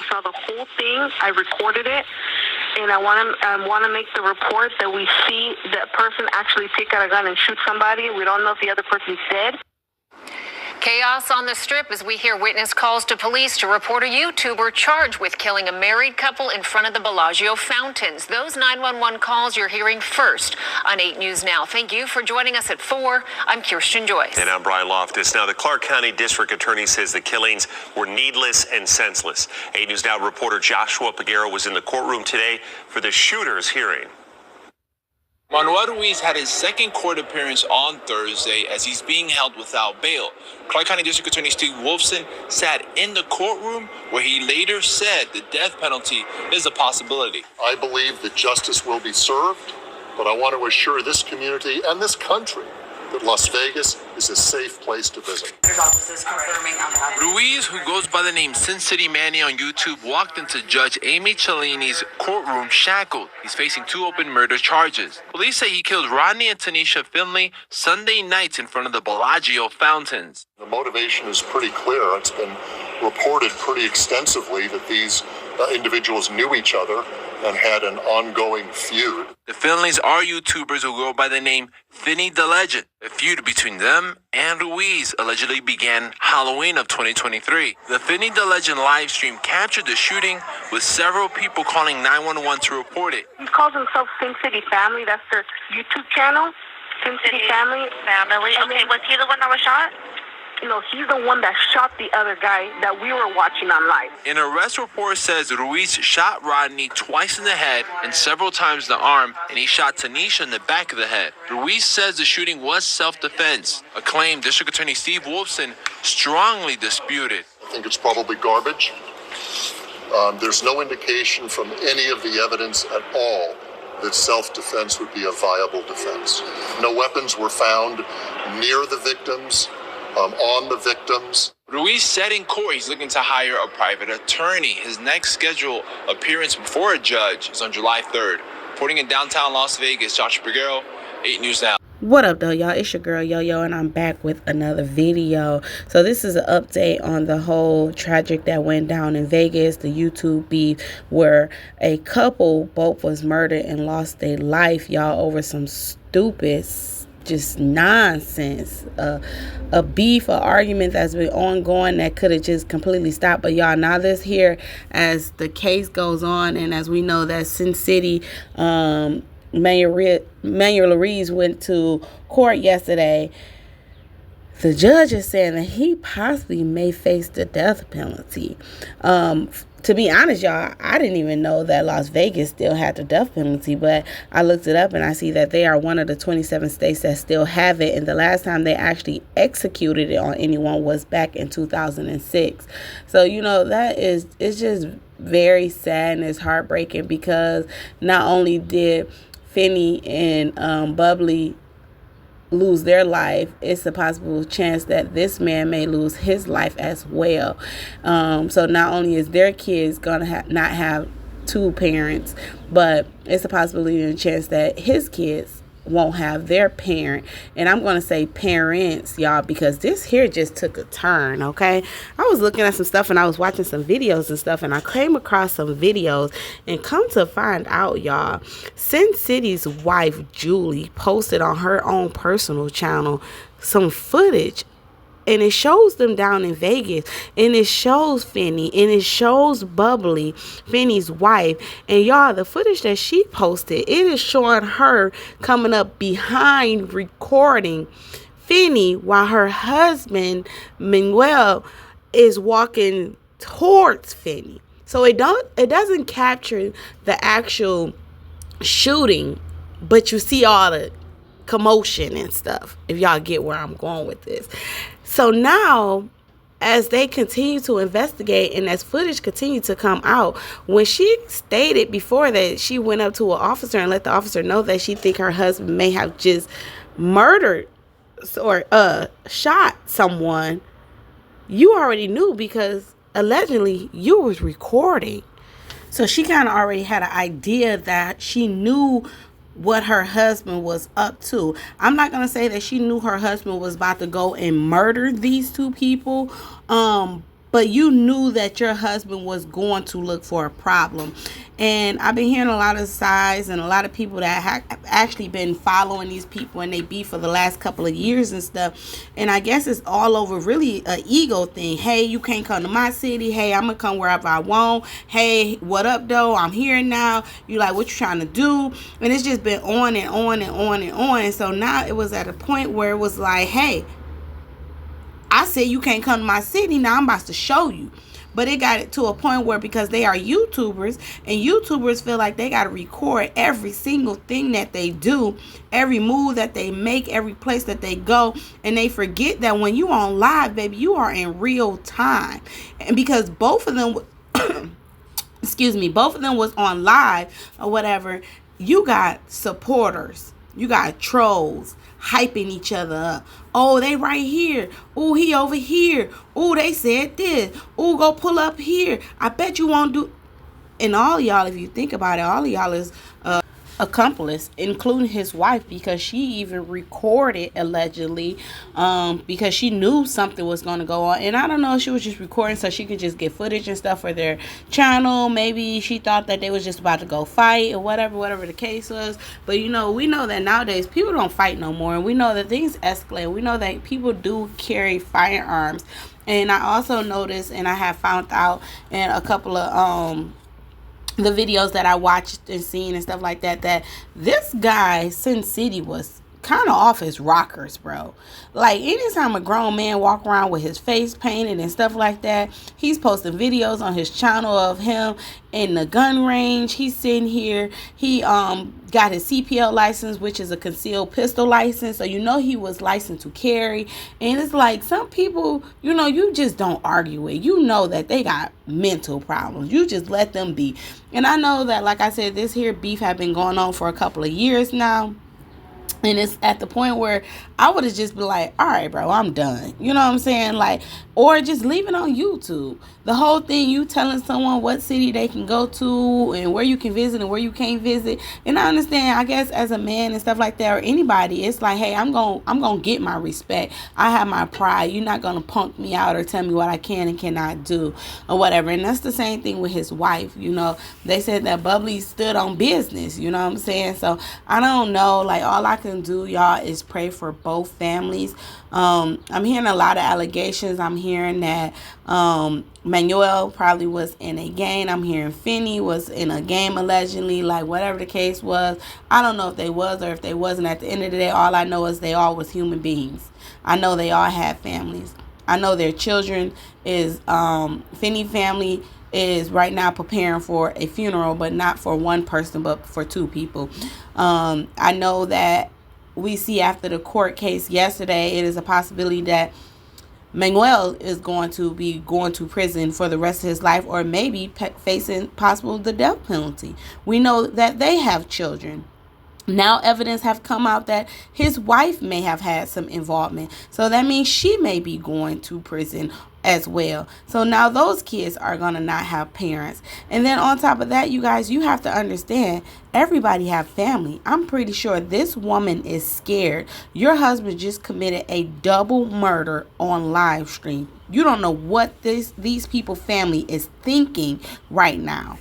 saw the whole thing. I recorded it, and I want to make the report that we see that person actually take out a gun and shoot somebody. We don't know if the other person's dead. Chaos on the Strip as we hear witness calls to police to report a YouTuber charged with killing a married couple in front of the Bellagio fountains. Those 911 calls you're hearing first on 8 News Now. Thank you for joining us at 4. I'm Kirsten Joyce. And I'm Brian Loftus. Now, the Clark County District Attorney says the killings were needless and senseless. 8 News Now reporter Joshua Peguero was in the courtroom today for the shooter's hearing. Manuel Ruiz had his second court appearance on Thursday as he's being held without bail. Clark County District Attorney Steve Wolfson sat in the courtroom where he later said the death penalty is a possibility. I believe that justice will be served, but I want to assure this community and this country that Las Vegas is a safe place to visit. Ruiz, who goes by the name Sin City Manny on YouTube, walked into Judge Amy Cellini's courtroom shackled. He's facing 2 open murder charges. Police say he killed Rodney and Tanisha Finley Sunday nights in front of the Bellagio fountains. The motivation is pretty clear. It's been reported pretty extensively that these individuals knew each other and had an ongoing feud. The Finleys are YouTubers who go by the name Finney Da Legend. A feud between them and Ruiz allegedly began Halloween of 2023. The Finney Da Legend live stream captured the shooting with several people calling 911 to report it. He calls himself Sin City Family. That's their YouTube channel. Sin City Family. Okay, was he the one that was shot? No, he's the one that shot the other guy that we were watching on live. An arrest report says Ruiz shot Rodney twice in the head and several times in the arm, and he shot Tanisha in the back of the head. Ruiz says the shooting was self-defense, a claim District Attorney Steve Wolfson strongly disputed. I think it's probably garbage. There's no indication from any of the evidence at all that self-defense would be a viable defense. No weapons were found near the victims. On the victims. Ruiz said in court he's looking to hire a private attorney. His next scheduled appearance before a judge is on July 3rd. Reporting in downtown Las Vegas, Joshua Peguero, 8 News Now. What up though, y'all? It's your girl Yo-Yo, and I'm back with another video. So this is an update on the whole tragic that went down in Vegas, the YouTube beef, where a couple both was murdered and lost their life, y'all, over some stupid just nonsense, a beef, an argument that's been ongoing that could have just completely stopped. But y'all, now this here, as the case goes on, and as we know that Sin City, Manuel Ruiz went to court yesterday. The judge is saying that he possibly may face the death penalty. To be honest, y'all, I didn't even know that Las Vegas still had the death penalty, but I looked it up and I see that they are one of the 27 states that still have it. And the last time they actually executed it on anyone was back in 2006. So, you know, it's just very sad and it's heartbreaking, because not only did Finney and Bubbly lose their life, it's a possible chance that this man may lose his life as well. So not only is their kids gonna not have 2 parents, but it's a possibility and a chance that his kids won't have their parent. And I'm gonna say parents, y'all, because this here just took a turn. Okay, I was looking at some stuff and I was watching some videos and stuff, and I came across some videos, and come to find out, y'all, Sin City's wife Julie posted on her own personal channel some footage, and it shows them down in Vegas, and it shows Finney, and it shows Bubbly, Finney's wife. And y'all, the footage that she posted, it is showing her coming up behind recording Finney while her husband Manuel is walking towards Finney. So it doesn't capture the actual shooting, but you see all the commotion and stuff, if y'all get where I'm going with this. So now, as they continue to investigate and as footage continued to come out, when she stated before that she went up to an officer and let the officer know that she think her husband may have just murdered or shot someone, you already knew, because allegedly you was recording. So she kind of already had an idea that she knew what her husband was up to. I'm not going to say that she knew her husband was about to go and murder these 2 people. But but you knew that your husband was going to look for a problem. And I've been hearing a lot of sides and a lot of people that have actually been following these people and they beef for the last couple of years and stuff. And I guess it's all over really a ego thing. Hey, you can't come to my city. Hey, I'm gonna come wherever I want. Hey, what up though? I'm here now. You like, what you trying to do? And it's just been on and on and on and on. And so now it was at a point where it was like, hey, I said you can't come to my city. Now I'm about to show you. But it got it to a point where, because they are YouTubers, and YouTubers feel like they got to record every single thing that they do, every move that they make, every place that they go. And they forget that when you on live, baby, you are in real time. And because both of them, both of them was on live or whatever, you got supporters. You got trolls hyping each other up. Oh, they right here. Oh, he over here. Oh, they said this. Oh, go pull up here. I bet you won't do. And all y'all, if you think about it, all of y'all is accomplice, including his wife, because she even recorded allegedly, because she knew something was going to go on. And I don't know if she was just recording so she could just get footage and stuff for their channel. Maybe she thought that they was just about to go fight or whatever the case was. But you know, we know that nowadays people don't fight no more, and we know that things escalate. We know that people do carry firearms. And I also noticed, and I have found out in a couple of the videos that I watched and seen and stuff like that, that this guy, Sin City, was kind of off his rockers, bro. Like, anytime a grown man walk around with his face painted and stuff like that, he's posting videos on his channel of him in the gun range. He's sitting here. He got his CPL license, which is a concealed pistol license. So you know he was licensed to carry. And it's like, some people, you know, you just don't argue with. You know that they got mental problems. You just let them be. And I know that, like I said, this here beef have been going on for a couple of years now. And it's at the point where I would have just been like, all right, bro, I'm done. You know what I'm saying? Like, or just leave it on YouTube. The whole thing, you telling someone what city they can go to and where you can visit and where you can't visit. And I understand, I guess, as a man and stuff like that, or anybody, it's like, hey, I'm gonna get my respect. I have my pride. You're not gonna punk me out or tell me what I can and cannot do or whatever. And that's the same thing with his wife. You know, they said that Bubbly stood on business. You know what I'm saying? So I don't know. Like, all I can do, y'all, is pray for both families. I'm hearing a lot of allegations. I'm hearing that Manuel probably was in a game. I'm hearing Finney was in a game allegedly. Like, whatever the case was, I don't know if they was or if they wasn't. At the end of the day, all I know is they all was human beings. I know they all had families. I know their children is Finney family is right now preparing for a funeral, but not for one person, but for two people. I know that we see after the court case yesterday, it is a possibility that Manuel is going to be going to prison for the rest of his life, or maybe facing possible the death penalty. We know that they have children. Now evidence have come out that his wife may have had some involvement. So that means she may be going to prison as well. So now those kids are going to not have parents. And then on top of that, you guys, you have to understand, everybody have family. I'm pretty sure this woman is scared. Your husband just committed a double murder on live stream. You don't know what these people family is thinking right now.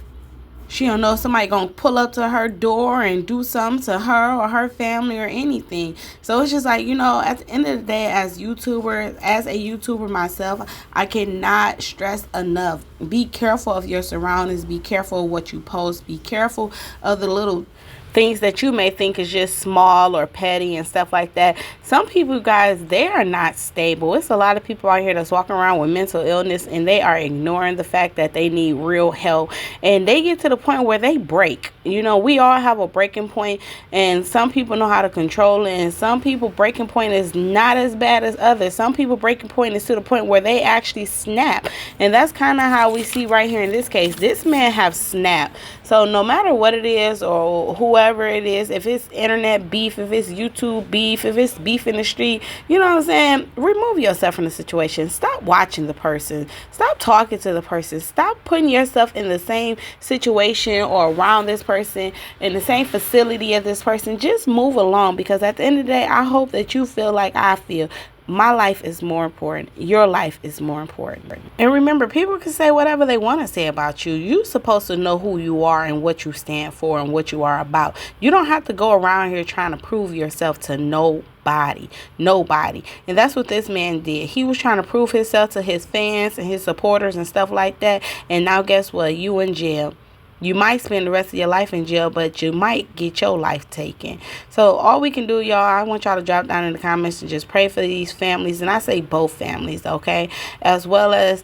She don't know if somebody gonna pull up to her door and do something to her or her family or anything. So it's just like, you know, at the end of the day, as a YouTuber myself, I cannot stress enough. Be careful of your surroundings. Be careful of what you post. Be careful of the little things that you may think is just small or petty and stuff like that. Some people, guys, they are not stable. It's a lot of people out here that's walking around with mental illness, and they are ignoring the fact that they need real help, and they get to the point where they break. You know, we all have a breaking point, and some people know how to control it, and some people breaking point is not as bad as others. Some people breaking point is to the point where they actually snap, and that's kind of how we see right here in this case. This man have snapped. So no matter what it is or whoever it is, if it's internet beef, if it's YouTube beef, if it's beef in the street, you know what I'm saying? Remove yourself from the situation. Stop watching the person. Stop talking to the person. Stop putting yourself in the same situation or around this person, in the same facility as this person. Just move along, because at the end of the day, I hope that you feel like I feel. My life is more important. Your life is more important. And remember, people can say whatever they want to say about you. You're supposed to know who you are and what you stand for and what you are about. You don't have to go around here trying to prove yourself to nobody. And that's what this man did. He was trying to prove himself to his fans and his supporters and stuff like that. And now guess what? You in jail. You might spend the rest of your life in jail, but you might get your life taken. So all we can do, y'all, I want y'all to drop down in the comments and just pray for these families. And I say both families, okay? As well as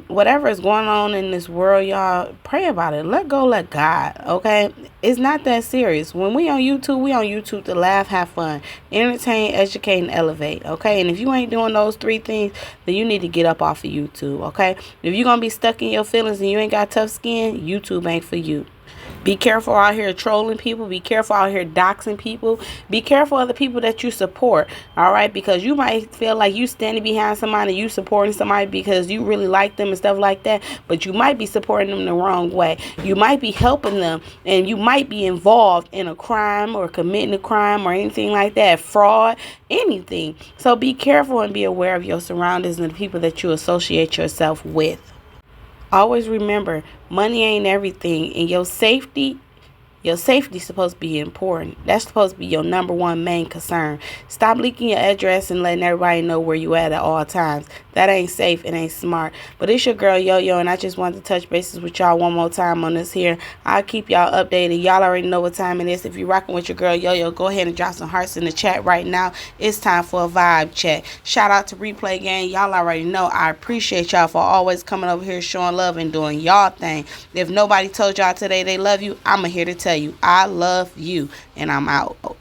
whatever is going on in this world, y'all, pray about it. Let go, let God, okay? It's not that serious. When we on YouTube to laugh, have fun, entertain, educate, and elevate, okay? And if you ain't doing those three things, then you need to get up off of YouTube, okay? If you're going to be stuck in your feelings and you ain't got tough skin, YouTube ain't for you. Be careful out here trolling people. Be careful out here doxing people. Be careful of the people that you support, all right? Because you might feel like you standing behind somebody, you supporting somebody because you really like them and stuff like that, but you might be supporting them the wrong way. You might be helping them, and you might be involved in a crime or committing a crime or anything like that, fraud, anything. So be careful and be aware of your surroundings and the people that you associate yourself with. Always remember, money ain't everything, and your safety is supposed to be important. That's supposed to be your number one main concern. Stop leaking your address and letting everybody know where you at all times. That ain't safe. It ain't smart. But it's your girl Yo-Yo, and I just wanted to touch bases with y'all one more time on this here. I'll keep y'all updated. Y'all already know what time it is. If you're rocking with your girl Yo-Yo, go ahead and drop some hearts in the chat right now. It's time for a vibe check. Shout out to Replay Gang. Y'all already know I appreciate y'all for always coming over here showing love and doing y'all thing. If nobody told y'all today they love you, I'm here to tell you I love you, and I'm out.